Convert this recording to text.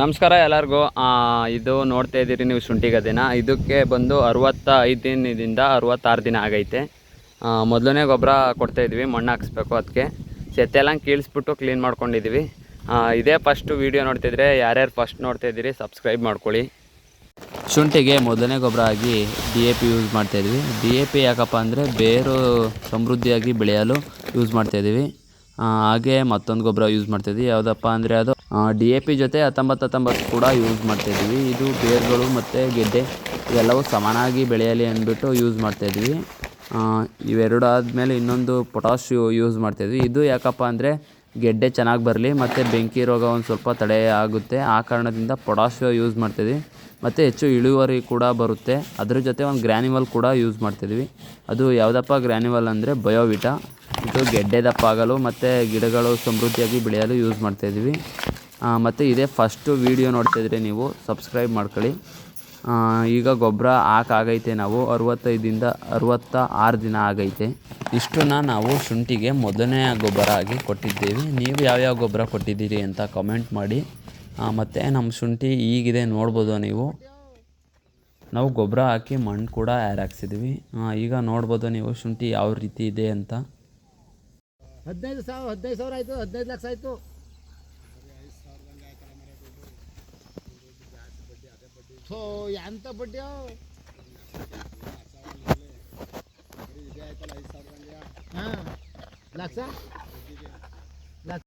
ನಮಸ್ಕಾರ ಎಲ್ಲರಿಗೂ. ಇದು ನೋಡ್ತಾ ಇದ್ದೀರಿ ನೀವು ಶುಂಠಿ ಗದ್ದೆನ. ಇದಕ್ಕೆ ಬಂದು 65 ದಿನದಿಂದ 66 ದಿನ ಆಗೈತೆ. ಮೊದಲನೇ ಗೊಬ್ಬರ ಕೊಡ್ತಾಯಿದ್ವಿ, ಮಣ್ಣು ಹಾಕಿಸ್ಬೇಕು. ಅದಕ್ಕೆ ಸೆತ್ತೆಲ್ಲ ಕೀಳಿಸ್ಬಿಟ್ಟು ಕ್ಲೀನ್ ಮಾಡ್ಕೊಂಡಿದ್ದೀವಿ. ಇದೇ ಫಸ್ಟು ವೀಡಿಯೋ ನೋಡ್ತಿದ್ರೆ ಯಾರ್ಯಾರು ಫಸ್ಟ್ ನೋಡ್ತಾ ಇದ್ದೀರಿ ಸಬ್ಸ್ಕ್ರೈಬ್ ಮಾಡ್ಕೊಳ್ಳಿ. ಶುಂಠಿಗೆ ಮೊದಲನೇ ಗೊಬ್ಬರ ಆಗಿ DAP ಯೂಸ್ ಮಾಡ್ತಾಯಿದ್ವಿ. DAP ಯಾಕಪ್ಪ ಅಂದರೆ ಬೇರು ಸಮೃದ್ಧಿಯಾಗಿ ಬೆಳೆಯಲು ಯೂಸ್ ಮಾಡ್ತಾಯಿದ್ದೀವಿ. ಹಾಗೆ ಮತ್ತೊಂದು ಗೊಬ್ಬರ ಯೂಸ್ ಮಾಡ್ತಾಯಿದ್ವಿ. ಯಾವುದಪ್ಪ ಅಂದರೆ ಅದು DAP ಜೊತೆ 19 ಕೂಡ ಯೂಸ್ ಮಾಡ್ತಾಯಿದ್ವಿ. ಇದು ಬೇರುಗಳು ಮತ್ತು ಗೆಡ್ಡೆ ಇವೆಲ್ಲವೂ ಸಮಾನಾಗಿ ಬೆಳೆಯಲಿ ಅಂದ್ಬಿಟ್ಟು ಯೂಸ್ ಮಾಡ್ತಾಯಿದ್ವಿ. ಇವೆರಡು ಆದಮೇಲೆ ಇನ್ನೊಂದು ಪೊಟಾಶ್ ಯೂಸ್ ಮಾಡ್ತಾಯಿದ್ವಿ. ಇದು ಯಾಕಪ್ಪ ಅಂದರೆ ಗೆಡ್ಡೆ ಚೆನ್ನಾಗಿ ಬರಲಿ ಮತ್ತು ಬೆಂಕಿ ರೋಗ ಒಂದು ಸ್ವಲ್ಪ ತಡೆ ಆಗುತ್ತೆ. ಆ ಕಾರಣದಿಂದ ಪೊಟಾಶ್ ಯೂಸ್ ಮಾಡ್ತಾಯಿದ್ವಿ. ಮತ್ತು ಹೆಚ್ಚು ಇಳುವರಿ ಕೂಡ ಬರುತ್ತೆ. ಅದ್ರ ಜೊತೆ ಒಂದು ಗ್ರ್ಯಾನ್ಯುವಲ್ ಕೂಡ ಯೂಸ್ ಮಾಡ್ತಾಯಿದ್ವಿ. ಅದು ಯಾವುದಪ್ಪ ಗ್ರ್ಯಾನ್ಯುವಲ್ ಅಂದರೆ ಬಯೋವಿಟಾ. ಇದು ಗೆಡ್ಡೆ ದಪ್ಪ ಆಗಲು ಮತ್ತು ಗಿಡಗಳು ಸಮೃದ್ಧಿಯಾಗಿ ಬೆಳೆಯಲು ಯೂಸ್ ಮಾಡ್ತಾಯಿದ್ವಿ. ಮತ್ತು ಇದೇ ಫಸ್ಟು ವೀಡಿಯೋ ನೋಡ್ತಾಯಿದ್ರೆ ನೀವು ಸಬ್ಸ್ಕ್ರೈಬ್ ಮಾಡ್ಕೊಳ್ಳಿ. ಈಗ ಗೊಬ್ಬರ ಹಾಕಾಗೈತೆ. ನಾವು 65ದಿಂದ 66 ದಿನ ಆಗೈತೆ. ಇಷ್ಟನ್ನ ನಾವು ಶುಂಠಿಗೆ ಮೊದಲನೇ ಗೊಬ್ಬರ ಆಗಿ ಕೊಟ್ಟಿದ್ದೇವೆ. ನೀವು ಯಾವ್ಯಾವ ಗೊಬ್ಬರ ಕೊಟ್ಟಿದ್ದೀರಿ ಅಂತ ಕಮೆಂಟ್ ಮಾಡಿ. ಮತ್ತು ನಮ್ಮ ಶುಂಠಿ ಈಗಿದೆ ನೋಡ್ಬೋದು ನೀವು. ನಾವು ಗೊಬ್ಬರ ಹಾಕಿ ಮಣ್ಣು ಕೂಡ ಹಾಕ್ಸಿದ್ವಿ. ಈಗ ನೋಡ್ಬೋದು ನೀವು ಶುಂಠಿ ಯಾವ ರೀತಿ ಇದೆ ಅಂತ. 15,000 ಆಯಿತು, 15 ಲಕ್ಷ ಆಯಿತು. ಸೊ ಎಂತ ಬಡ್ಡಿ ಹಾಂ ಲಕ್ಷ